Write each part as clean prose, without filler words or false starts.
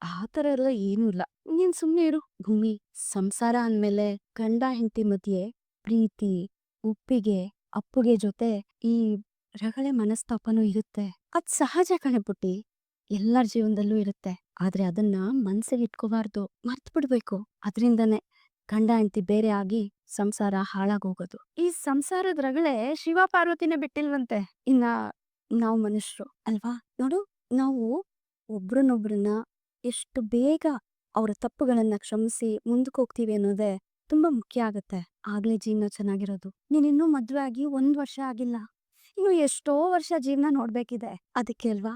ಆ ಥರ ಎಲ್ಲ ಏನೂ ಇಲ್ಲ. ನೀನ್ ಸುಮ್ನೆ ಇರು. ಭೂಮಿ, ಸಂಸಾರ ಅಂದ್ಮೇಲೆ ಗಂಡ ಹೆಂಡತಿ ಮಧ್ಯೆ ಪ್ರೀತಿ, ಒಪ್ಪಿಗೆ, ಅಪ್ಪುಗೆ ಜೊತೆ ಈ ರಗಳೆ ಮನಸ್ತಾಪನೂ ಇರುತ್ತೆ. ಅದ್ ಸಹಜ ಕಣೆ ಪುಟ್ಟಿ. ಎಲ್ಲರ ಜೀವನದಲ್ಲೂ ಇರುತ್ತೆ. ಆದ್ರೆ ಅದನ್ನ ಮನ್ಸಿಗೆ ಇಟ್ಕೋಬಾರ್ದು. ಮರ್ತ್ ಬಿಡ್ಬೇಕು. ಅದ್ರಿಂದನೇ ಗಂಡ ಹೆಂಡತಿ ಬೇರೆ ಆಗಿ ಸಂಸಾರ ಹಾಳಾಗೋಗೋದು. ಈ ಸಂಸಾರದ ರಗಳೆ ಶಿವ ಪಾರ್ವತಿನೇ ಬಿಟ್ಟಿಲ್ವಂತೆ. ಇನ್ನ ನಾವು ಮನುಷ್ಯರು ಅಲ್ವಾ? ನೋಡು, ನಾವು ಒಬ್ರನ್ನೊಬ್ರನ್ನ ಎಷ್ಟು ಬೇಗ ಅವರ ತಪ್ಪುಗಳನ್ನ ಕ್ಷಮಿಸಿ ಮುಂದಕ್ಕೆ ಹೋಗ್ತೀವಿ ಅನ್ನೋದೇ ತುಂಬಾ ಮುಖ್ಯ ಆಗತ್ತೆ. ಆಗ್ಲೇ ಜೀವನ ಚೆನ್ನಾಗಿರೋದು. ನೀನಿನ್ನೂ ಮದ್ವೆ ಆಗಿ 1 ವರ್ಷ ಆಗಿಲ್ಲ. ಇನ್ನು ಎಷ್ಟೋ ವರ್ಷ ಜೀವನ ನೋಡ್ಬೇಕಿದೆ. ಅದಕ್ಕೆ ಅಲ್ವಾ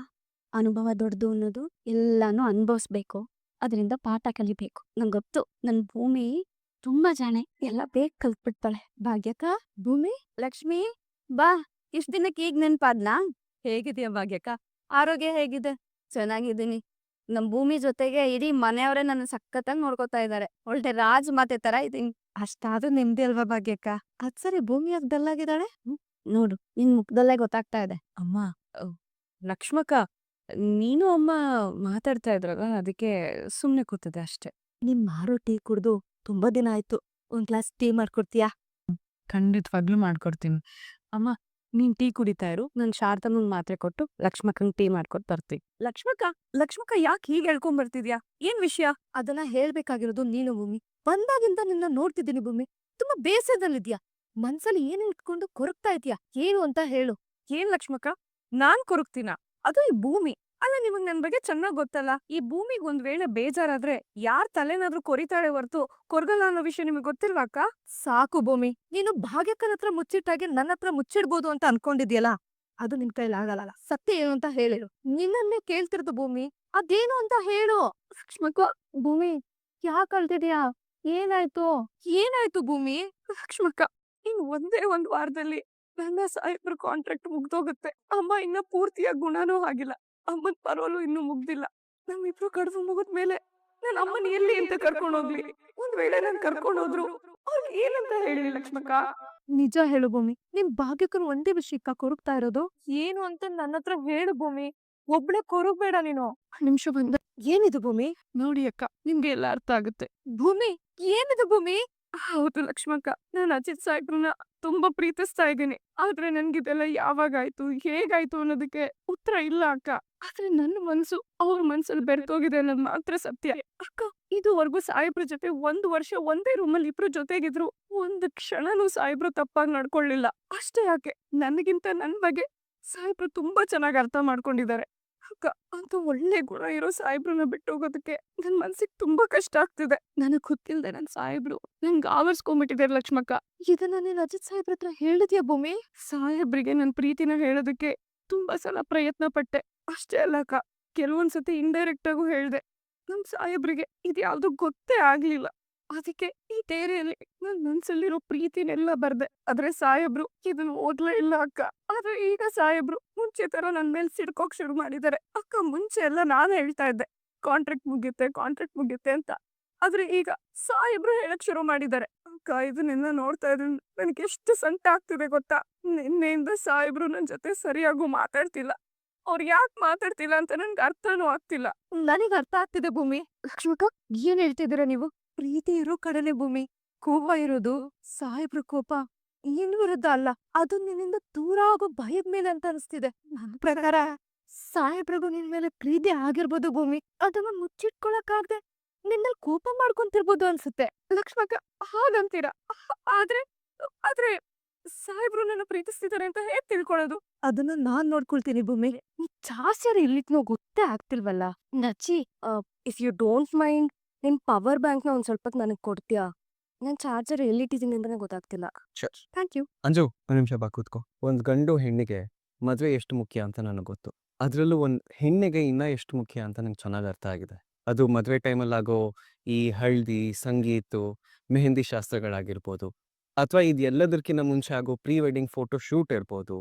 ಅನುಭವ ದೊಡ್ಡದು ಅನ್ನೋದು. ಎಲ್ಲಾನು ಅನುಭವಿಸ್ಬೇಕು. ಅದರಿಂದ ಪಾಠ ಕಲಿಬೇಕು. ನಂಗೊತ್ತು, ನನ್ ಭೂಮಿ ತುಂಬಾ ಜಾಣೆ. ಎಲ್ಲ ಬೇಗ ಕಲ್ತ್ಬಿಡ್ತಾಳೆ. ಭಾಗ್ಯಕ್ಕ, ಭೂಮಿ, ಲಕ್ಷ್ಮಿ, ಬಾ. ಇಷ್ಟ ದಿನಕ್ಕೆ ಈಗ ನೆನ್ಪಾದ್ನಾ? ಹೇಗಿದ್ಯಾ ಭಾಗ್ಯಕ್ಕ? ಆರೋಗ್ಯ ಹೇಗಿದೆ? ಚೆನ್ನಾಗಿದ್ದೀನಿ. ನಮ್ ಭೂಮಿ ಜೊತೆಗೆ ಇಡೀ ಮನೆಯವರೇ ನನ್ನ ಸಖತ್ತಾಗಿ ನೋಡ್ಕೊತಾ ಇದ್ದಾರೆ. ಒಳ್ಳೆ ರಾಜಮಾತೆ ತರ ಇದೀನಿ. ಅಷ್ಟಾದ್ರೂ ನೆಮ್ಮದಿ ಅಲ್ವಾ ಭಾಗ್ಯಕ್ಕ? ಅದ್ ಸರಿ, ಭೂಮಿ ಯಾಕ್ ಡಲ್ ಆಗಿದ್ದಾಳೆ? ನೋಡು, ನಿನ್ ಮುಖದಲ್ಲೇ ಗೊತ್ತಾಗ್ತಾ ಇದೆ. ಅಮ್ಮ, ಅವ್ ಲಕ್ಷ್ಮಕ್ಕ, ನೀನು ಅಮ್ಮ ಮಾತಾಡ್ತಾ ಇದ್ರಲ್ಲ, ಅದಕ್ಕೆ ಸುಮ್ನೆ ಕೂತಿದ್ದೆ ಅಷ್ಟೇ. ನಿಮ್ ಮಾರು ಟೀ ಕುಡ್ದು ತುಂಬಾ ದಿನ ಆಯ್ತು. ಒಂದ್ ಗ್ಲಾಸ್ ಟೀ ಮಾಡ್ಕೊಡ್ತೀಯಾ? ಖಂಡಿತವಾಗ್ಲೂ ಮಾಡ್ಕೊಡ್ತೀನಿ. ಅಮ್ಮ, ನೀನ್ ಟೀ ಕುಡಿತಾ ಇರು. ನಾನ್ ಶಾರದಮ್ಮಂಗ್ ಮಾತ್ರೆ ಕೊಟ್ಟು ಲಕ್ಷ್ಮಕ್ಕಂಗ್ ಟೀ ಮಾಡ್ಕೊಟ್ ಬರ್ತೀನಿ. ಲಕ್ಷ್ಮಕ್ಕ, ಲಕ್ಷ್ಮಕ್ಕ, ಯಾಕೆ ಹೀಗೆ ಹೇಳ್ಕೊಂಡ್ ಬರ್ತಿದ್ಯಾ? ಏನ್ ವಿಷಯ? ಅದನ್ನ ಹೇಳ್ಬೇಕಾಗಿರೋದು ನೀನು ಭೂಮಿ. ಬಂದಾಗಿಂದ ನಿನ್ನ ನೋಡ್ತಿದ್ದೀನಿ ಭೂಮಿ. ತುಂಬಾ ಬೇಸರದಲ್ಲಿದ್ಯಾ. ಮನ್ಸಲ್ಲಿ ಏನ್ ಇಟ್ಕೊಂಡು ಕೊರಗ್ತಾ ಇದ್ಯಾ? ಏನು ಅಂತ ಹೇಳು. ಏನ್ ಲಕ್ಷ್ಮಕ್ಕ? ನಾನ್ ಕೊರಗ್ತೀನ? ಅದು ಈ ಭೂಮಿ. ಅಲ್ಲ, ನಿಮಗ್ ನನ್ ಬಗ್ಗೆ ಚೆನ್ನಾಗ್ ಗೊತ್ತಲ್ಲ. ಈ ಭೂಮಿಗ್ ಒಂದ್ ವೇಳೆ ಬೇಜಾರಾದ್ರೆ ಯಾರ್ ತಲೆನಾದ್ರೂ ಕೊರಿತಾಳೆ ಹೊರ್ತು ಕೊರಗಲ್ಲ ಅನ್ನೋ ವಿಷಯ ನಿಮಗ್ ಗೊತ್ತಿಲ್ವಾ ಅಕ್ಕ? ಸಾಕು ಭೂಮಿ. ನೀನು ಭಾಗ್ಯಕ್ಕನ ಹತ್ರ ಮುಚ್ಚಿಟ್ಟಾಗೆ ನನ್ನ ಹತ್ರ ಮುಚ್ಚಿಡ್ಬೋದು ಅಂತ ಅನ್ಕೊಂಡಿದ್ಯಲ್ಲ, ಅದು ನಿನ್ ಕೈಲಿ ಆಗಲ್ಲ. ಸತ್ಯ ಏನು ಅಂತ ಹೇಳಿರು. ನಿನ್ನನ್ನೇ ಕೇಳ್ತಿರೋದು ಭೂಮಿ. ಅದೇನು ಅಂತ ಹೇಳು. ಲಕ್ಷ್ಮಕ್ಕ, ಭೂಮಿ, ಯಾಕೆ ಅಳ್ತಿದ್ಯಾ? ಏನಾಯ್ತು? ಏನಾಯ್ತು ಭೂಮಿ? ಲಕ್ಷ್ಮಕ್ಕ, ಇನ್ ಒಂದೇ ಒಂದ್ ವಾರದಲ್ಲಿ ನನ್ನ ಸಾಹೇಬ್ರ ಕಾಂಟ್ರಾಕ್ಟ್ ಮುಗ್ದೋಗುತ್ತೆ. ಅಮ್ಮ ಇನ್ನ ಪೂರ್ತಿಯಾಗಿ ಗುಣನೂ ಆಗಿಲ್ಲ. ಅಮ್ಮನ್ ಪರೋಲು ಇನ್ನೂ ಮುಗ್ದಿಲ್ಲ. ನಮ್ಮಿಬ್ರು ಕಡುಬು ಮುಗಿದ್ಮೇಲೆ ನನ್ ಅಮ್ಮನ್ ಎಲ್ಲಿ ಅಂತ ಕರ್ಕೊಂಡ್ ಹೋಗ್ಲಿ? ಒಂದ್ ವೇಳೆ ನಾನ್ ಕರ್ಕೊಂಡ್ ಹೋದ್ರು ಅವ್ರಿಗೆ ಏನಂತ ಹೇಳಿ ಲಕ್ಷ್ಮಕ್ಕ? ನಿಜ ಹೇಳು ಭೂಮಿ. ನಿನ್ ಭಾಗ್ಯಕ್ಕನ್ ಒಂದೇ ವಿಷಯಕ್ಕ ಕೊರಗ್ತಾ ಇರೋದು? ಏನು ಅಂತ ನನ್ನ ಹತ್ರ ಹೇಳು ಭೂಮಿ. ಒಬ್ಳೆ ಕೊರಗ್ಬೇಡ ನೀನು. ನಿಮಿಷ ಬಂದ. ಏನಿದು ಭೂಮಿ? ನೋಡಿ ಅಕ್ಕ, ನಿಮ್ಗೆ ಎಲ್ಲ ಅರ್ಥ ಆಗುತ್ತೆ. ಭೂಮಿ, ಏನಿದು ಭೂಮಿ? ಹೌದು ಲಕ್ಷ್ಮಕ್ಕ, ನಾನು ಅಜಿತ್ ಸಾಹೇಬ್ರನ್ನ ತುಂಬಾ ಪ್ರೀತಿಸ್ತಾ ಇದ್ದೀನಿ. ಆದ್ರೆ ನನ್ಗಿದೆಲ್ಲ ಯಾವಾಗಾಯ್ತು, ಹೇಗಾಯ್ತು ಅನ್ನೋದಕ್ಕೆ ಉತ್ತರ ಇಲ್ಲ ಅಕ್ಕ. ಆದ್ರೆ ನನ್ನ ಮನ್ಸು ಅವ್ರ ಮನ್ಸಲ್ಲಿ ಬೆರೆತೋಗಿದೆ ಅನ್ನೋದು ಮಾತ್ರ ಸತ್ಯ. ಅಕ್ಕ, ಇದುವರೆಗೂ ಸಾಹೇಬ್ರ ಜೊತೆ 1 ವರ್ಷ ಒಂದೇ ರೂಮಲ್ಲಿ ಇಬ್ರು ಜೊತೆಗಿದ್ರು ಒಂದ್ ಕ್ಷಣನೂ ಸಾಹೇಬ್ರು ತಪ್ಪಾಗಿ ನಡ್ಕೊಳ್ಳಿಲ್ಲ. ಅಷ್ಟೇ ಯಾಕೆ, ನನಗಿಂತ ನನ್ ಬಗ್ಗೆ ಸಾಹೇಬ್ರು ತುಂಬಾ ಚೆನ್ನಾಗಿ ಅರ್ಥ ಮಾಡ್ಕೊಂಡಿದ್ದಾರೆ. ಅಕ್ಕ, ಅಂತ ಒಳ್ಳೆ ಗುಣ ಇರೋ ಸಾಹೇಬ್ರನ್ನ ಬಿಟ್ಟೋಗೋದಕ್ಕೆ ನನ್ ಮನ್ಸಿಗೆ ತುಂಬಾ ಕಷ್ಟ ಆಗ್ತಿದೆ. ನನಗ್ ಗೊತ್ತಿಲ್ದೆ ನನ್ ಸಾಹೇಬ್ರು ನಂಗೆ ಆವರ್ಸ್ಕೊಂಡ್ಬಿಟ್ಟಿದ್ದಾರೆ ಲಕ್ಷ್ಮಕ್ಕ. ಇದನ್ನ ನೀನ್ ಅಜಿತ್ ಸಾಹೇಬ್ರ ಹತ್ರ ಹೇಳಿದ್ಯಾ ಭೂಮಿ? ಸಾಹೇಬ್ರಿಗೆ ನನ್ ಪ್ರೀತಿನ ಹೇಳೋದಕ್ಕೆ ತುಂಬಾ ಸಲ ಪ್ರಯತ್ನ ಪಟ್ಟೆ. ಅಷ್ಟೇ ಅಲ್ಲ ಅಕ್ಕ, ಕೆಲವೊಂದ್ಸತಿ ಇಂಡೈರೆಕ್ಟ್ ಆಗೂ ಹೇಳ್ದೆ. ನಮ್ ಸಾಹೇಬ್ರಿಗೆ ಇದ್ಯಾವ್ದು ಗೊತ್ತೇ ಆಗ್ಲಿಲ್ಲ. ಅದಕ್ಕೆ ಈ ಡೈರಿಯಲ್ಲಿ ನನ್ ಮನ್ಸಲ್ಲಿರೋ ಪ್ರೀತಿನೆಲ್ಲ ಬರ್ದೆ. ಆದ್ರೆ ಸಾಹೇಬ್ರು ಇದನ್ನ ಓದ್ಲೇ ಇಲ್ಲ ಅಕ್ಕ. ಆದ್ರೆ ಈಗ ಸಾಹೇಬ್ರು ಮುಂಚೆ ತರ ನನ್ ಮೇಲೆ ಸಿಡ್ಕೋಕ್ ಶುರು ಮಾಡಿದ್ದಾರೆ. ಅಕ್ಕ, ಮುಂಚೆ ಎಲ್ಲ ನಾನು ಹೇಳ್ತಾ ಇದ್ದೆ ಕಾಂಟ್ರಾಕ್ಟ್ ಮುಗಿಯುತ್ತೆ ಅಂತ. ಆದ್ರೆ ಈಗ ಸಾಹೇಬ್ರು ಹೇಳಕ್ ಶುರು ಮಾಡಿದ್ದಾರೆ. ಅಕ್ಕ, ಇದನ್ನೆಲ್ಲ ನೋಡ್ತಾ ಇದ್ರೆ ನನ್ಗೆ ಎಷ್ಟು ಸಂಕಟ ಆಗ್ತಿದೆ ಗೊತ್ತಾ? ನಿನ್ನೆಯಿಂದ ಸಾಹೇಬ್ರು ನನ್ ಜೊತೆ ಸರಿಯಾಗೂ ಮಾತಾಡ್ತಿಲ್ಲ. ಅವ್ರು ಯಾಕೆ ಮಾತಾಡ್ತಿಲ್ಲ ಅಂತ ನನ್ಗೆ ಅರ್ಥನೂ ಆಗ್ತಿಲ್ಲ. ನನಗ್ ಅರ್ಥ ಆಗ್ತಿದೆ ಭೂಮಿ. ಲಕ್ಷ್ಮಕ್ಕ, ಏನ್ ಹೇಳ್ತಿದ್ದೀರಾ ನೀವು? ಪ್ರೀತಿ ಇರೋ ಕಡೆನೆ ಭೂಮಿ ಕೋಪ ಇರೋದು. ಸಾಹೇಬ್ರ ಕೋಪ ನಿನ್ ವಿರುದ್ಧ ಅಲ್ಲ, ಅದು ನಿನ್ನಿಂದ ದೂರ ಆಗೋ ಭಯದ ಮೇಲೆ ಅಂತ ಅನಿಸ್ತಿದೆ. ನನ್ನ ಪ್ರಕಾರ ಸಾಹೇಬ್ರಿಗೂ ನಿನ್ ಮೇಲೆ ಪ್ರೀತಿ ಆಗಿರ್ಬೋದು ಭೂಮಿ. ಅದನ್ನ ಮುಚ್ಚಿಟ್ಕೊಳಕ್ಕಾಗ್ದೆ ನಿನ್ನಲ್ಲಿ ಕೋಪ ಮಾಡ್ಕೊಂತಿರ್ಬೋದು ಅನ್ಸುತ್ತೆ. ಲಕ್ಷ್ಮಕ್ಕ, ಹಾಗಂತೀರಾ? ಆದ್ರೆ ಆದ್ರೆ ಸಾಹೇಬ್ರು ನನ್ನ ಪ್ರೀತಿಸ್ತಿದ್ದಾರೆ ಅಂತ ಹೇಗ್ ತಿಳ್ಕೊಳ್ಳೋದು? ಅದನ್ನ ನಾನ್ ನೋಡ್ಕೊಳ್ತೀನಿ ಭೂಮಿ. ಈ ಚಾರ್ಜರ್ ಎಲ್ಲಿಟ್ನೋ ಗೊತ್ತೇ ಆಗ್ತಿಲ್ವಲ್ಲ. ನಚ್ಚಿ, ಇಫ್ ಯು ಡೋಂಟ್ ಮೈಂಡ್, ನಿನ್ ಪವರ್ ಬ್ಯಾಂಕ್ನ ಒಂದ್ ಸ್ವಲ್ಪ ನನಗ್ ಕೊಡ್ತೀಯಾ? ನಾನ್ ಚಾರ್ಜರ್ ಎಲ್ಲಿಟ್ಟಿದ್ದೀನಿ ಅಂತಾನೆ ಗೊತ್ತಾಗ್ತಿಲ್ಲ. ಶೂರ್. Thank you. ಅಂಜು, ಒಂದು ನಿಮಿಷ ಬಾ ಕೂತ್ಕೋ. ಒಂದು ಗಂಡು ಹೆಣ್ಣಿಗೆ ಮದುವೆ ಎಷ್ಟು ಮುಖ್ಯ ಅಂತ ನನಗೆ ಗೊತ್ತು. ಅದರಲ್ಲೂ ಒಂದು ಹೆಣ್ಣಿಗೆ ಇನ್ನ ಎಷ್ಟು ಮುಖ್ಯ ಅಂತ ನಂಗೆ ಚೆನ್ನಾಗಿ ಅರ್ಥ ಆಗಿದೆ. ಅದು ಮದುವೆ ಟೈಮಲ್ಲಾಗೋ ಈ ಹಳ್ದಿ, ಸಂಗೀತು, ಮೆಹಂದಿ ಶಾಸ್ತ್ರಗಳಾಗಿರ್ಬೋದು, ಅಥವಾ ಇದೆಲ್ಲದಕ್ಕಿಂತ ಮುಂಚೆ ಆಗೋ ಪ್ರೀ ವೆಡ್ಡಿಂಗ್ ಫೋಟೋ ಶೂಟ್ ಇರ್ಬೋದು.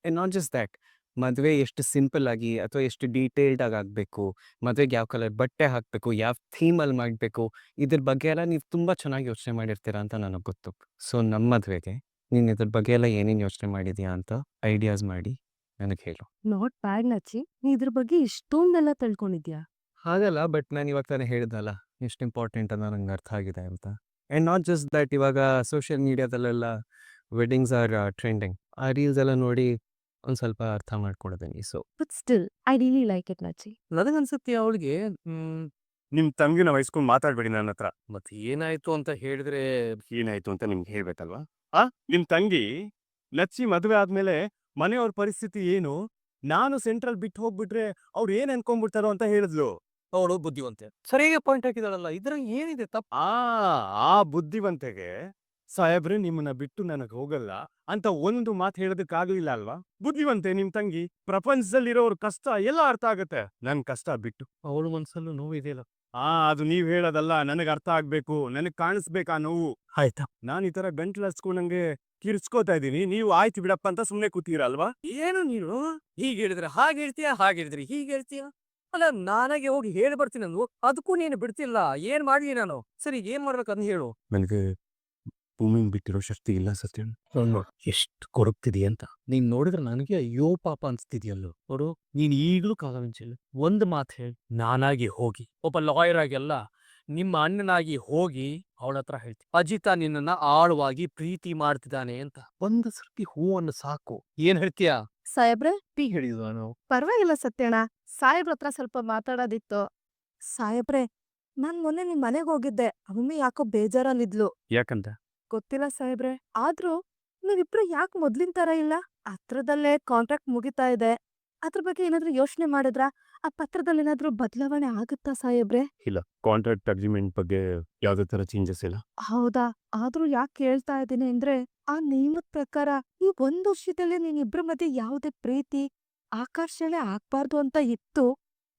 ಆ್ಯಂಡ್ ನಾಟ್ ಜಸ್ಟ್ ದ್ಯಾಟ್, ಮದುವೆ ಎಷ್ಟು ಸಿಂಪಲ್ ಆಗಿ ಅಥವಾ ಎಷ್ಟು ಡೀಟೇಲ್ಡ್ ಆಗಿ ಆಗಬೇಕು, ಮದುವೆಗೆ ಯಾವ ಕಲರ್ ಬಟ್ಟೆ ಹಾಕಬೇಕು, ಯಾವ ಥೀಮಲ್ಲಿ ಮಾಡಬೇಕು, ಇದ್ರ ಬಗ್ಗೆ ಎಲ್ಲ ನೀವು ತುಂಬ ಚೆನ್ನಾಗಿ ಯೋಚನೆ ಮಾಡಿರ್ತೀರಾ ಅಂತ ನನಗೆ ಗೊತ್ತು. ಸೊ ನಮ್ಮ ಮದುವೆಗೆ ನೀನು ಇದ್ರ ಬಗ್ಗೆ ಎಲ್ಲ ಏನೇನು ಯೋಚನೆ ಮಾಡಿದ್ಯಾ ಅಂತ ಐಡಿಯಾಸ್ ಮಾಡಿ ನನಗೆ ಹೇಳು. Not bad Nachchi. ನೀ ಇದ್ರ ಬಗ್ಗೆ ಇಷ್ಟೊಂದೆಲ್ಲ ತಿಳ್ಕೊಂಡಿದ್ಯಾ? ಹಾಗಲ್ಲ, ಬಟ್ ನಾನು ಇವಾಗ ತಾನೇ ಹೇಳ್ದಲ್ಲ ಎಷ್ಟು ಇಂಪಾರ್ಟೆಂಟ್ ಅಂತ ನಂಗೆ ಅರ್ಥ ಆಗಿದೆ ಅಂತ. ಆ್ಯಂಡ್ ನಾಟ್ ಜಸ್ಟ್ ದಟ್, ಇವಾಗ ಸೋಷಿಯಲ್ ಮೀಡಿಯಾದಲ್ಲೆಲ್ಲ ವೆಡ್ಡಿಂಗ್ಸ್ ಆರ್ ಟ್ರೆಂಡಿಂಗ್. ಆ ರೀಲ್ಸ್ ಎಲ್ಲ ನೋಡಿ ಒಂದು ಸ್ವಲ್ಪ ಅರ್ಥ ಮಾಡ್ಕೊಂಡಿದ್ದೀನಿ. So but still I really like it Nachchi. ನನಗನ್ಸುತ್ತೆ ಅವಳಿಗೆ ನಿಮ್ ತಂಗಿನ ವಹಿಸ್ಕೊಂಡು ಮಾತಾಡ್ಬೇಡಿ ನನ್ನ ಹತ್ರ. ಮತ್ತೆ ಏನಾಯ್ತು ಅಂತ ಹೇಳಿದ್ರೆ ಏನಾಯ್ತು ಅಂತ ನಿಮ್ಗೆ ಹೇಳ್ಬೇಕಲ್ವಾ? ನಿಮ್ ತಂಗಿ ಲಚ್ಚಿ ಮದುವೆ ಆದ್ಮೇಲೆ ಮನೆಯವ್ರ ಪರಿಸ್ಥಿತಿ ಏನು, ನಾನು ಸೆಂಟ್ರಲ್ ಬಿಟ್ಟು ಹೋಗ್ಬಿಟ್ರೆ ಅವ್ರು ಏನ್ ಅನ್ಕೊಂಡ್ಬಿಡ್ತಾರೋ ಅಂತ ಹೇಳಿದ್ಲು. ಅವಳು ಬುದ್ಧಿವಂತೆ, ಸರಿಯಾಗಿ ಪಾಯಿಂಟ್ ಹಾಕಿದಾಳಲ್ಲ, ಇದ್ರಾಗ ಏನಿದೆ ತಪ್ಪು? ಆ ಬುದ್ಧಿವಂತೆಗೆ ಸಾಹೇಬ್ರೆ ನಿಮ್ಮನ್ನ ಬಿಟ್ಟು ನನಗ್ ಹೋಗಲ್ಲ ಅಂತ ಒಂದು ಮಾತು ಹೇಳೋದಕ್ಕಾಗ್ಲಿಲ್ಲ ಅಲ್ವಾ? ಬುದ್ಧಿವಂತೆ ನಿಮ್ ತಂಗಿ. ಪ್ರಪಂಚದಲ್ಲಿರೋರ್ ಕಷ್ಟ ಎಲ್ಲ ಅರ್ಥ ಆಗತ್ತೆ, ನನ್ ಕಷ್ಟ ಬಿಟ್ಟು. ಅವಳ ಮನ್ಸಲ್ಲೂ ನೋವಿದೆಯಲ್ಲ. ಅದು ನೀವ್ ಹೇಳೋದಲ್ಲ, ನನಗ್ ಅರ್ಥ ಆಗ್ಬೇಕು, ನನಗ್ ಕಾಣಿಸ್ಬೇಕಾ ನೋವು. ಆಯ್ತಾ, ನಾನ್ ಈ ತರ ಗಂಟ್ಲು ಹಚ್ಕೊಂಡಂಗೆ ಕಿರ್ಚ್ಕೋತಾ ಇದೀನಿ, ನೀವು ಆಯ್ತು ಬಿಡಪ್ಪ ಅಂತ ಸುಮ್ನೆ ಕೂತೀರಲ್ವಾ? ಏನು ನೀನು ಹೀಗೆ ಹೇಳಿದ್ರೆ ಹಾಗೆ ಹೇಳ್ತೀಯ, ಹಾಗೆ ಹೇಳಿದ್ರೆ ಹೀಗೆ ಹೇಳ್ತೀಯ? ಅಲ್ಲ, ನಾನಾಗೆ ಹೋಗಿ ಹೇಳಿ ಬರ್ತೀನಿ ಅಂದು ಅದಕ್ಕೂ ನೀನು ಬಿಡ್ತಿಲ್ಲ. ಏನ್ ಮಾಡ್ಲಿ ನಾನು? ಸರಿ, ಏನ್ ಮಾಡ್ಬೇಕು ಅಂತ ಹೇಳು. ನನಗೆ ಭೂಮಿನ ಬಿಟ್ಟಿರೋ ಶಕ್ತಿ ಇಲ್ಲ ಸತ್ಯ. ಎಷ್ಟು ಕೊರಗ್ತಿದೀಯ ಅಂತ ನೀನ್ ನೋಡಿದ್ರೆ ನನಗೆ ಅಯ್ಯೋ ಪಾಪ ಅನ್ಸ್ತಿದ್ಯಲ್ಲೋ. ನೋಡು, ನೀನ್ ಈಗಲೂ ಕಾಲ ಮಿಂಚಿಲ್ಲ. ಒಂದ್ ಮಾತು ಹೇಳಿ, ನಾನಾಗಿ ಹೋಗಿ ಒಬ್ಬ ಲಾಯರ್ ಆಗೆಲ್ಲ ನಿಮ್ಮ ಅಣ್ಣನಾಗಿ ಹೋಗಿ ಅವಳ ಹತ್ರ ಹೇಳ್ತೀನಿ, ಅಜಿತ ನಿನ್ನನ್ನ ಆಳವಾಗಿ ಪ್ರೀತಿ ಮಾಡ್ತಿದ್ದಾನೆ ಅಂತ. ಒಂದು ಸರ್ತಿ ಹೂವನ್ನು ಸಾಕು. ಏನ್ ಹೇಳ್ತೀಯಾ? ಸಾಹೇಬ್ರೆ, ಪಿ ಹೇಳಿದ್ವ ನಾವು? ಪರವಾಗಿಲ್ಲ ಸತ್ಯಣ್ಣ, ಸಾಹೇಬ್ರ ಹತ್ರ ಸ್ವಲ್ಪ ಮಾತಾಡೋದಿತ್ತು. ಸಾಹೇಬ್ರೆ, ನಾನ್ ಮೊನ್ನೆ ನಿಮ್ ಮನೆಗ್ ಹೋಗಿದ್ದೆ. ಅಮ್ಮಿ ಯಾಕೋ ಬೇಜಾರಲ್ಲಿದ್ಲು. ಯಾಕಂತ? ಗೊತ್ತಿಲ್ಲ ಸಾಹೇಬ್ರೆ, ಆದ್ರೂ ನೀವಿಬ್ರು ಯಾಕೆ ಮೊದ್ಲಿನ ತರ ಇಲ್ಲ? ಹತ್ರದಲ್ಲೇ ಕಾಂಟ್ರಾಕ್ಟ್ ಮುಗಿತಾ ಇದೆ. ಅದ್ರ ಬಗ್ಗೆ ಏನಾದ್ರೂ ಯೋಚನೆ ಮಾಡಿದ್ರಾ? ಆ ಪತ್ರದಲ್ಲಿ ಏನಾದ್ರೂ ಬದಲಾವಣೆ ಆಗುತ್ತಾ ಸಾಹೇಬ್ರೆ? ಇಲ್ಲ, ಕಾಂಟ್ರಾಕ್ಟ್ ಅಗ್ರಿಮೆಂಟ್ ಬಗ್ಗೆ ಯಾವ್ದೇ ತರ ಚೇಂಜಸ್ ಇಲ್ಲ. ಹೌದಾ? ಆದ್ರೂ ಯಾಕೆ ಕೇಳ್ತಾ ಇದ್ದೀನಿ ಅಂದ್ರೆ, ಆ ನಿಯಮದ ಪ್ರಕಾರ ಈ 1 ವರ್ಷದಲ್ಲಿ ನೀನಿಬ್ರ ಮಧ್ಯೆ ಯಾವುದೇ ಪ್ರೀತಿ ಆಕರ್ಷಣೆ ಆಗ್ಬಾರ್ದು ಅಂತ ಇತ್ತು.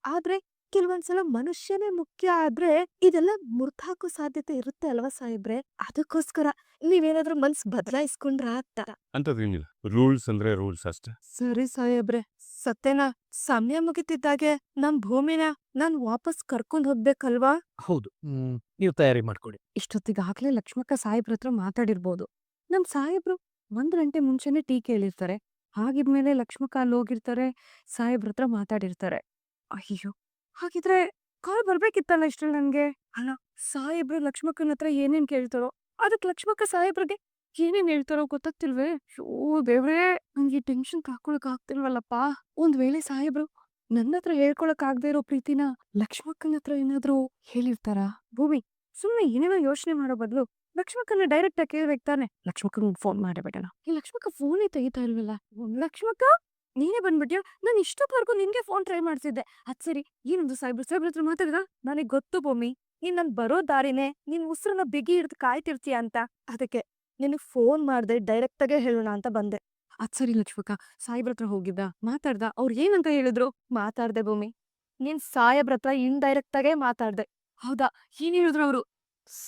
ಆದ್ರೆ ಕೆಲವೊಂದ್ಸಲ ಮನುಷ್ಯನೇ ಮುಖ್ಯ ಆದ್ರೆ ಇದೆಲ್ಲ ಮುರ್ದ್ಹಾಕೋ ಸಾಧ್ಯತೆ ಇರುತ್ತೆ ಅಲ್ವಾ ಸಾಹೇಬ್ರೆ? ಅದಕ್ಕೋಸ್ಕರ ನೀವೇನಾದ್ರೂ ಮನ್ಸ್ ಬದಲಾಯಿಸ್ಕೊಂಡ್ರ ಅಂತ. ಅಂತದೇನಿಲ್ಲ, ರೂಲ್ಸ್ ಅಂದ್ರೆ ರೂಲ್ಸ್ ಅಷ್ಟೇ. ಸರಿ ಸಾಹೇಬ್ರೆ, ಸತ್ಯನಾ, ಸಮಯ ಮುಗಿತಿದ್ದಾಗೆ ನಮ್ ಭೂಮಿನ ನಾನ್ ವಾಪಸ್ ಕರ್ಕೊಂಡ್ ಹೋಗ್ಬೇಕಲ್ವಾ? ಹೌದು. ನೀವು ತಯಾರಿ ಮಾಡ್ಕೊಡಿ. ಇಷ್ಟೊತ್ತಿಗಾಗ್ಲೇ ಲಕ್ಷ್ಮಕ್ಕ ಸಾಹೇಬ್ರ ಹತ್ರ ಮಾತಾಡಿರ್ಬೋದು. ನಮ್ ಸಾಹೇಬ್ರು 1 ಗಂಟೆ ಮುಂಚೆನೆ ಟೀ ಕೇಳಿರ್ತಾರೆ. ಹಾಗಿದ್ಮೇಲೆ ಲಕ್ಷ್ಮಕ್ಕ ಅಲ್ಲಿ ಹೋಗಿರ್ತಾರೆ, ಸಾಹೇಬ್ರ ಹತ್ರ ಮಾತಾಡಿರ್ತಾರೆ. ಅಯ್ಯೋ, ಹಾಗಿದ್ರೆ ಕಾಲ್ ಬರ್ಬೇಕಿತ್ತಲ್ಲ ಇಷ್ಟ್ರಲ್ಲಿ ನನ್ಗೆ. ಅಲ್ಲ, ಸಾಹೇಬ್ರು ಲಕ್ಷ್ಮಕ್ಕನ ಹತ್ರ ಏನೇನ್ ಕೇಳ್ತಾರೋ ಅದಕ್ ಲಕ್ಷ್ಮಕ್ಕ ಸಾಹೇಬ್ರಿಗೆ ಏನೇನ್ ಹೇಳ್ತಾರೋ ಗೊತ್ತಾಗ್ತಿಲ್ವೇ? ಶೋ ದೇವ್ರೇ, ನಂಗೆ ಟೆನ್ಷನ್ ತಾಕೊಳಕ್ ಆಗ್ತಿಲ್ವಲ್ಲಪ್ಪ. ಒಂದ್ ವೇಳೆ ಸಾಹೇಬ್ರು ನನ್ನ ಹತ್ರ ಹೇಳ್ಕೊಳಕ್ ಆಗದೆ ಇರೋ ಪ್ರೀತಿನ ಲಕ್ಷ್ಮಕ್ಕನ ಹತ್ರ ಏನಾದ್ರೂ ಹೇಳಿರ್ತಾರಾ? ಭೂಮಿ, ಸುಮ್ನೆ ಏನೇನೋ ಯೋಚನೆ ಮಾಡೋ ಬದಲು ಲಕ್ಷ್ಮಕ್ಕನ ಡೈರೆಕ್ಟ್ ಆಗಿ ಕೇಳ್ಬೇಕು ತಾನೆ. ಲಕ್ಷ್ಮಕ್ಕನ ಫೋನ್ ಮಾಡಬೇಡಣ. ಈ ಲಕ್ಷ್ಮಕ್ಕ ಫೋನೇ ತೆಗಿತಾ ಇಲ್ವಲ್ಲ. ಲಕ್ಷ್ಮಕ್ಕ, ನೀನೇ ಬಂದ್ಬಿಟ್ಯಾ? ನಾನು ಇಷ್ಟೊತ್ತವರೆಗೂ ನಿನ್ಗೆ ಫೋನ್ ಟ್ರೈ ಮಾಡ್ತಿದ್ದೆ. ಅದ್ ಸರಿ, ಏನೊಂದು ಸಾಹೇಬ್ರ ಹತ್ರ ಮಾತಾಡಿದ? ನನಗ್ ಗೊತ್ತು ಭೂಮಿ, ನೀನ್ ನನ್ ಬರೋ ದಾರಿನೇ ನಿನ್ ಉಸಿರನ್ನ ಬಿಗಿ ಹಿಡ್ದು ಕಾಯ್ತಿರ್ತೀಯ ಅಂತ. ಅದಕ್ಕೆ ನಿನಗ್ ಫೋನ್ ಮಾಡ್ದೆ ಡೈರೆಕ್ಟ್ ಆಗೇ ಹೇಳೋಣ ಅಂತ ಬಂದೆ. ಅದ್ ಸರಿ ಲಕ್ಷ್ಮಕ್ಕ, ಸಾಹೇಬ್ರ ಹತ್ರ ಹೋಗಿದ್ದ, ಮಾತಾಡ್ದ? ಅವ್ರು ಏನಂತ ಹೇಳಿದ್ರು? ಮಾತಾಡ್ದೆ ಭೂಮಿ, ನೀನ್ ಸಾಹೇಬ್ರ ಹತ್ರ ಇಂಡೈರೆಕ್ಟ್ ಆಗೇ ಮಾತಾಡ್ದೆ. ಹೌದಾ? ಏನ್ ಹೇಳಿದ್ರು ಅವ್ರು?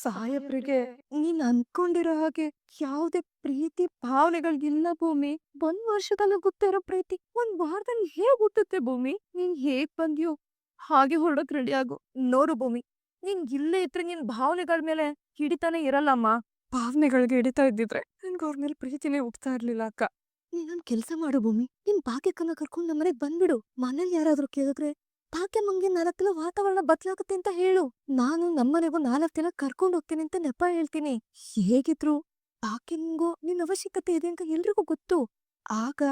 ಸಾಹೇಬ್ರಿಗೆ ನೀನ್ ಅನ್ಕೊಂಡಿರೋ ಹಾಗೆ ಯಾವ್ದೇ ಪ್ರೀತಿ ಭಾವನೆಗಳಿಲ್ಲ ಭೂಮಿ. 1 ವರ್ಷದಲ್ಲಿ ಗೊತ್ತಿರೋ ಪ್ರೀತಿ 1 ವಾರದಲ್ಲಿ ಹೇಗ್ ಹುಟ್ಟುತ್ತೆ ಭೂಮಿ? ನೀನ್ ಹೇಗ್ ಬಂದ್ಯೋ ಹಾಗೆ ಹೊರಡಕ್ ರೆಡಿ ಆಗು. ನೋಡು ಭೂಮಿ, ನೀನ್ ಇಲ್ಲೇ ಇದ್ರೆ ನಿನ್ ಭಾವನೆಗಳ ಮೇಲೆ ಹಿಡಿತಾನೆ ಇರಲ್ಲಮ್ಮ. ಭಾವನೆಗಳಿಗೆ ಹಿಡಿತಾ ಇದ್ದಿದ್ರೆ ನನ್ಗೆ ಅವ್ರ ಮೇಲೆ ಪ್ರೀತಿನೇ ಹುಟ್ತಾ ಇರ್ಲಿಲ್ಲ ಅಕ್ಕ. ನೀನೊಂದ್ ಕೆಲ್ಸ ಮಾಡು ಭೂಮಿ, ನಿನ್ ಭಾಗ್ಯಕ್ಕನ್ನ ಕರ್ಕೊಂಡ್ ನಮ್ಮನೆಗ್ ಬಂದ್ಬಿಡು. ಮನೇಲಿ ಯಾರಾದ್ರೂ ಕೇಳಿದ್ರೆ ಭಾಗ್ಯಮ್ಮಂಗೆ 4 ದಿನ ವಾತಾವರಣ ಬದಲಾಗುತ್ತೆ ಅಂತ ಹೇಳು. ನಾನು ನಮ್ಮನೆಗೂ 4 ದಿನ ಕರ್ಕೊಂಡ್ ಹೋಗ್ತೀನಿ ಅಂತ ನೆಪ ಹೇಳ್ತೀನಿ. ಹೇಗಿದ್ರು ಭಾಗ್ಯಂಗೂ ನಿನ್ ಅವಶ್ಯಕತೆ ಇದೆ ಅಂತ ಎಲ್ರಿಗೂ ಗೊತ್ತು. ಆಗ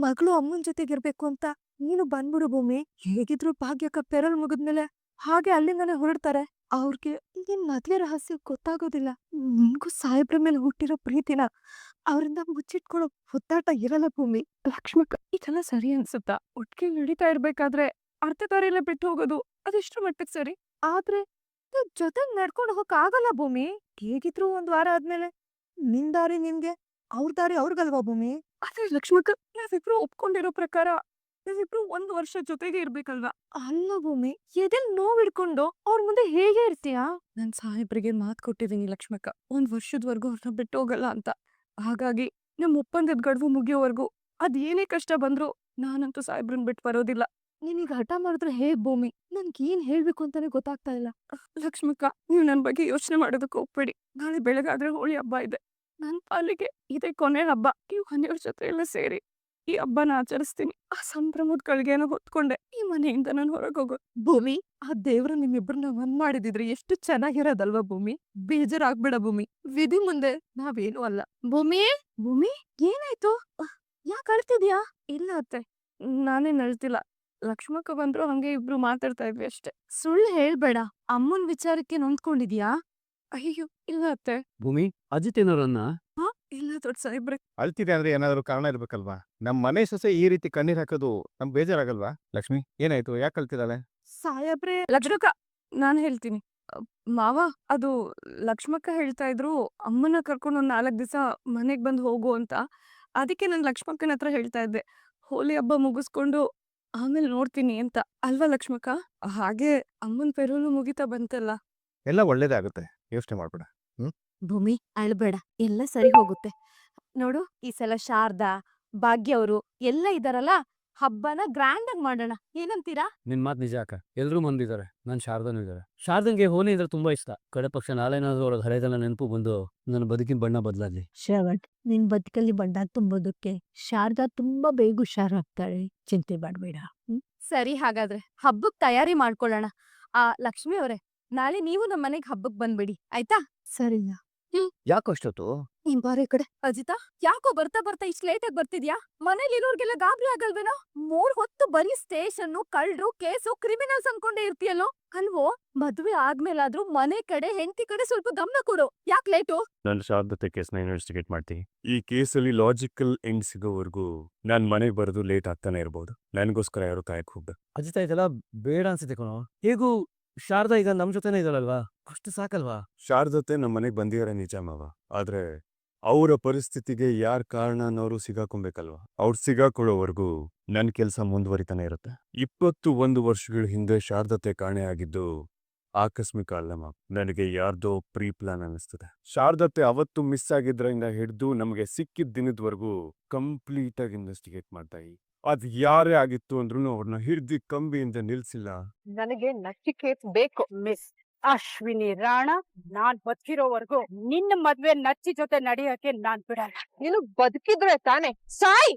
ಮಗಳು ಅಮ್ಮನ್ ಜೊತೆಗಿರ್ಬೇಕು ಅಂತ ನೀನು ಬಂದ್ಬಿಡು ಭೂಮಿ. ಹೇಗಿದ್ರು ಭಾಗ್ಯಕ್ಕ ಪೆರಲ್ ಮುಗಿದ್ಮೇಲೆ ಹಾಗೆ ಅಲ್ಲಿಂದಾನೆ ಹೊರಡ್ತಾರೆ. ಅವ್ರಿಗೆ ನಿನ್ ಮದ್ವೆ ರಹಸ್ಯ ಗೊತ್ತಾಗೋದಿಲ್ಲ. ನಿನ್ಗೂ ಸಾಹೇಬ್ರ ಮೇಲೆ ಹುಟ್ಟಿರೋ ಪ್ರೀತಿನ ಅವ್ರಿಂದ ಮುಚ್ಚಿಟ್ಕೊಳ್ಳೋ ಹೊತ್ತಾಟ ಇರಲ್ಲ ಭೂಮಿ. ಲಕ್ಷ್ಮಕ್ಕ, ಇದೆಲ್ಲ ಸರಿ ಅನ್ಸುತ್ತಾ? ಒಟ್ಟಿಗೆ ನಡೀತಾ ಇರ್ಬೇಕಾದ್ರೆ ಅರ್ಧ ದಾರಿಯಲ್ಲೇ ಬಿಟ್ಟು ಹೋಗೋದು ಅದೆಷ್ಟು ಮಟ್ಟಕ್ ಸರಿ? ಆದ್ರೆ ಜೊತೆ ನಡ್ಕೊಂಡು ಹೋಗಕ್ ಆಗಲ್ಲ ಭೂಮಿ. ಹೇಗಿದ್ರು 1 ವಾರ ಆದ್ಮೇಲೆ ನಿನ್ ದಾರಿ ನಿನ್ಗೆ, ಅವ್ರ ದಾರಿ ಅವ್ರಿಗಲ್ವಾ ಭೂಮಿ? ಅದೇ ಲಕ್ಷ್ಮಕ್ಕ, ನಾವಿಬ್ರು ಒಪ್ಕೊಂಡಿರೋ ಪ್ರಕಾರ ನಾವಿಬ್ರು 1 ವರ್ಷ ಜೊತೆಗೆ ಇರ್ಬೇಕಲ್ವಾ? ಅಲ್ಲ ಭೂಮಿ, ಎದೆಲ್ ನೋವ್ ಹಿಡ್ಕೊಂಡು ಅವ್ರ ಮುಂದೆ ಹೇಗೆ ಇರ್ತೀಯಾ? ನನ್ ಸಾಹೇಬ್ರಿಗೆ ಮಾತ್ ಕೊಟ್ಟಿದೀನಿ ಲಕ್ಷ್ಮಕ್ಕ, 1 ವರ್ಷದವರೆಗೂ ಅವ್ರನ್ನ ಬಿಟ್ಟು ಹೋಗಲ್ಲ ಅಂತ. ಹಾಗಾಗಿ ನಮ್ ಒಪ್ಪಂದದ ಗಡುವು ಮುಗಿಯೋವರೆಗೂ ಅದೇನೇ ಕಷ್ಟ ಬಂದ್ರು ನಾನಂತೂ ಸಾಹೇಬ್ರನ್ ಬಿಟ್ಟು ಬರೋದಿಲ್ಲ. ನೀನೀಗ ಹಠ ಮಾಡಿದ್ರೆ ಹೇಗ್ ಭೂಮಿ? ನನ್ಗೇನ್ ಹೇಳ್ಬೇಕು ಅಂತಾನೆ ಗೊತ್ತಾಗ್ತಾ ಇಲ್ಲ. ಲಕ್ಷ್ಮಕ್ಕ, ನೀವ್ ನನ್ ಬಗ್ಗೆ ಯೋಚನೆ ಮಾಡೋದಕ್ಕೆ ಹೋಗ್ಬೇಡಿ. ನಾಳೆ ಬೆಳಗಾದ್ರೆ ಹೋಳಿ ಹಬ್ಬ ಇದೆ. ನನ್ ಪಾಲಿಗೆ ಇದೇ ಕೊನೆ ಹಬ್ಬ. ನೀವು ಮನೆಯವ್ರ ಜೊತೆ ಎಲ್ಲ ಸೇರಿ ಈ ಹಬ್ಬನ ಆಚರಿಸ್ತೀನಿ. ಆ ಸಂಭ್ರಮದ ಕಳ್ಗೆನ ಹೊತ್ಕೊಂಡೆ ಈ ಮನೆಯಿಂದ ನಾನು ಹೊರಗೆ ಹೋಗೋದು. ಭೂಮಿ, ಆ ದೇವ್ರು ನಿಮ್ಮಿಬ್ಬರನ್ನ ಒಂದ್ ಮಾಡಿದಿದ್ರೆ ಎಷ್ಟು ಚೆನ್ನಾಗಿರೋದಲ್ವಾ ಭೂಮಿ? ಬೇಜಾರಾಗ್ಬೇಡ ಭೂಮಿ. ವಿಧಿ ಮುಂದೆ ನಾವೇನು ಅಲ್ಲ. ಭೂಮಿ ಭೂಮಿ ಏನಾಯ್ತು? ಯಾಕೆ ಅಳ್ತಿದ್ಯಾ? ಇಲ್ಲ ಅತ್ತೆ, ನಾನೇನ್ ಅಳ್ತಿಲ್ಲ. ಲಕ್ಷ್ಮಕ್ಕ ಬಂದ್ರು, ಹಂಗೆ ಇಬ್ರು ಮಾತಾಡ್ತಾ ಇದ್ವಿ ಅಷ್ಟೇ. ಸುಳ್ಳು ಹೇಳ್ಬೇಡ. ಅಮ್ಮನ್ ವಿಚಾರಕ್ಕೆ ನೊಂದ್ಕೊಂಡಿದ್ಯಾ? ಅಯ್ಯೋ ಇಲ್ಲ ಅತ್ತೆ. ಭೂಮಿ, ಅಜಿತ್ ಏನಾರನ್ನ? ಇಲ್ಲ ದೊಡ್ಡ ಸಾಹೇಬ್ರೆ. ಅಳ್ತಿದೆ ಅಂದ್ರೆ ಏನಾದ್ರು ಕಾರಣ ಇರ್ಬೇಕಲ್ವಾ? ನಮ್ ಮನೆ ಸೊಸೆ ಈ ರೀತಿ ಕಣ್ಣೀರ್ ಹಾಕೋದು ನಮ್ ಬೇಜಾರಾಗಲ್ವಾ? ಲಕ್ಷ್ಮಿ, ಏನಾಯ್ತು? ಯಾಕೆ ಅಳ್ತಿದ್ದಾಳೆ? ಸಾಹೇಬ್ರೆ, ಲಕ್ಷ್ಮಕ್ಕ, ನಾನ್ ಹೇಳ್ತೀನಿ. ಮಾವ, ಅದು ಲಕ್ಷ್ಮಕ್ಕ ಹೇಳ್ತಾ ಇದ್ರು ಅಮ್ಮನ ಕರ್ಕೊಂಡು ಒಂದ್ 4 ದಿವಸ ಮನೆಗ್ ಬಂದು ಹೋಗು ಅಂತ. ಅದಕ್ಕೆ ನಾನು ಲಕ್ಷ್ಮಕ್ಕನ ಹತ್ರ ಹೇಳ್ತಾ ಇದ್ದೆ, ಹೋಲಿ ಹಬ್ಬ ಮುಗಿಸ್ಕೊಂಡು ಆಮೇಲೆ ನೋಡ್ತೀನಿ ಅಂತ. ಅಲ್ವಾ ಲಕ್ಷ್ಮಕ್ಕ? ಹಾಗೆ ಅಮ್ಮನ್ ಪೆರುನು ಮುಗಿತಾ ಬಂತಲ್ಲ. ಎಲ್ಲ ಒಳ್ಳೇದೇ ಆಗುತ್ತೆ, ಯೋಚನೆ ಮಾಡ್ಬೇಡ. ಭೂಮಿ ಅಳ್ಬೇಡ, ಎಲ್ಲ ಸರಿ ಹೋಗುತ್ತೆ. ನೋಡು, ಈ ಸಲ ಶಾರದಾ, ಭಾಗ್ಯ ಅವರು ಎಲ್ಲ ಇದಾರಲ್ಲ, ಹಬ್ಬನ ಗ್ರ್ಯಾಂಡ್ ಆಗಿ ಮಾಡೋಣ. ಏನಂತೀರಾ? ನಿನ್ ಮಾತು ನಿಜ ಅಕ್ಕ. ಎಲ್ರೂ ಬಂದಿದ್ದಾರೆ. ನಾನು ಶಾರದನೂ ಇದ್ದಾರೆ. ಶಾರದಂಗೆ ಹೋಲಿ ಅಂದ್ರೆ ತುಂಬಾ ಇಷ್ಟ. ಕಡೆ ಪಕ್ಷ ನಾಳೆನಾದ್ರೂ ಅವ್ರ ಹಳೆದೆಲ್ಲ ನೆನಪು ಬಂದು ನನ್ನ ಬದುಕಿನ ಬಣ್ಣ ಬದಲಾಗ್ಲಿ. ಶ್ರವಣ್, ನಿನ್ ಬದುಕಲ್ಲಿ ಬಣ್ಣ ತುಂಬೋದಕ್ಕೆ ಶಾರದಾ ತುಂಬಾ ಬೇಗ ಹುಷಾರಾಗ್ತಾಳೆ. ಚಿಂತೆ ಮಾಡ್ಬೇಡ. ಸರಿ, ಹಾಗಾದ್ರೆ ಹಬ್ಬಕ್ ತಯಾರಿ ಮಾಡ್ಕೊಳ್ಳೋಣ. ಲಕ್ಷ್ಮಿ ಅವರೇ, ನಾಳೆ ನೀವು ನಮ್ಮ ಮನೆಗ್ ಹಬ್ಬಕ್ ಬಂದ್ಬಿಡಿ, ಆಯ್ತಾ? ಸರಿನಾ? ಯಾಕಷ್ಟೊತ್ತು? ನೀನ್ ಬಾರಿ ಕಡೆ. ಅಜಿತಾ, ಯಾಕೋ ಬರ್ತಾ ಬರ್ತಾ ಇಷ್ಟು ಲೇಟ್ ಆಗಿ ಬರ್ತಿದ್ಯಾ? ಮನೇಲಿರೋರ್ಗೆಲ್ಲ ಗಾಬರಿ ಆಗಲ್ವೇನೋ? 3 ಹೊತ್ತು ಬರೀ ಸ್ಟೇಷನ್, ಕಳ್ರು, ಕೇಸು, ಕ್ರಿಮಿನಲ್ಸ್ ಅನ್ಕೊಂಡೇ ಇರ್ತೀಯಲ್ಲೋ? ಅಲ್ವೋ? ಮದ್ವೆ ಆದ್ಮೇಲಾದ್ರೂ ಮನೆ ಕಡೆ, ಹೆಂಡತಿ ಕಡೆ ಸ್ವಲ್ಪ ಗಮನ ಕೊಡು. ಯಾಕೆ ಲೇಟು? ನಾನು ಶಾರದತೆ ಕೇಸ್ನ ಇನ್ವೆಸ್ಟಿಗೇಟ್ ಮಾಡ್ತೀನಿ. ಈ ಕೇಸಲ್ಲಿ ಲಾಜಿಕಲ್ ಎಂಡ್ ಸಿಗೋವರೆಗೂ ನಾನ್ ಮನೆಗೆ ಬರೋದು ಲೇಟ್ ಆಗ್ತಾನೆ ಇರ್ಬೋದು. ನನಗೋಸ್ಕರ ಯಾರು ಕಾಯಕ್ ಹೋಗ್ಬೇಕು. ಅಜಿತ, ಇದೆಲ್ಲ ಬೇಡ ಅನ್ಸುತ್ತೆ ಕಣೋ. ಹೇಗೂ ಶಾರದಾ ಈಗ ನಮ್ ಜೊತೆನೇ ಇದ್ದಾಳಲ್ವಾ? ಅಷ್ಟು ಸಾಕಲ್ವಾ? ಶಾರದತೆ ನಮ್ಮ ಮನೆಗೆ ಬಂದಿದ್ದಾರೆ ನಿಜ ಮಾವ, ಆದ್ರೆ ಅವರ ಪರಿಸ್ಥಿತಿಗೆ ಯಾರ್ ಕಾರಣ ಅನ್ನೋರು ಸಿಗಾಕೊಬೇಕಲ್ವಾ? ಅವ್ರು ಸಿಗಾಕೊಳ್ಳೋವರೆಗೂ ನನ್ ಕೆಲ್ಸ ಮುಂದುವರಿತಾನೆ ಇರುತ್ತೆ. 21 ವರ್ಷಗಳ ಹಿಂದೆ ಶಾರದತೆ ಕಾಣೆ ಆಗಿದ್ದು ಆಕಸ್ಮಿಕ ಅಲ್ಲ ಮಾವ. ನನಗೆ ಯಾರ್ದೋ ಪ್ರೀ ಪ್ಲಾನ್ ಅನಿಸ್ತದೆ. ಶಾರದತೆ ಅವತ್ತು ಮಿಸ್ ಆಗಿದ್ರಿಂದ ಹಿಡಿದು ನಮಗೆ ಸಿಕ್ಕಿದ ದಿನದವರೆಗೂ ಕಂಪ್ಲೀಟ್ ಆಗಿ ಇನ್ವೆಸ್ಟಿಗೇಟ್ ಮಾಡ್ತಾ ಇದ್ವಿ. ಅದ್ ಯಾರೇ ಆಗಿತ್ತು ಅಂದ್ರೂ ಅವ್ರನ್ನ ಹಿಡ್ದಿ ಕಂಬಿಯಿಂದ ನಿಲ್ಸಿಲ್ಲ. ನನಗೆ ನಚಿಕೇತ್ ಬೇಕು ಮಿಸ್ ಅಶ್ವಿನಿ ರಾಣಾ. ನಾನ್ ಬದುಕಿರೋವರೆಗೂ ನಿನ್ನ ಮದ್ವೆ ನಚ್ಚಿ ಜೊತೆ ನಡೆಯಕ್ಕೆ ನಾನ್ ಬಿಡಲ್ಲ. ನೀನು ಬದುಕಿದ್ರೆ ತಾನೆ ಸಾಯ್.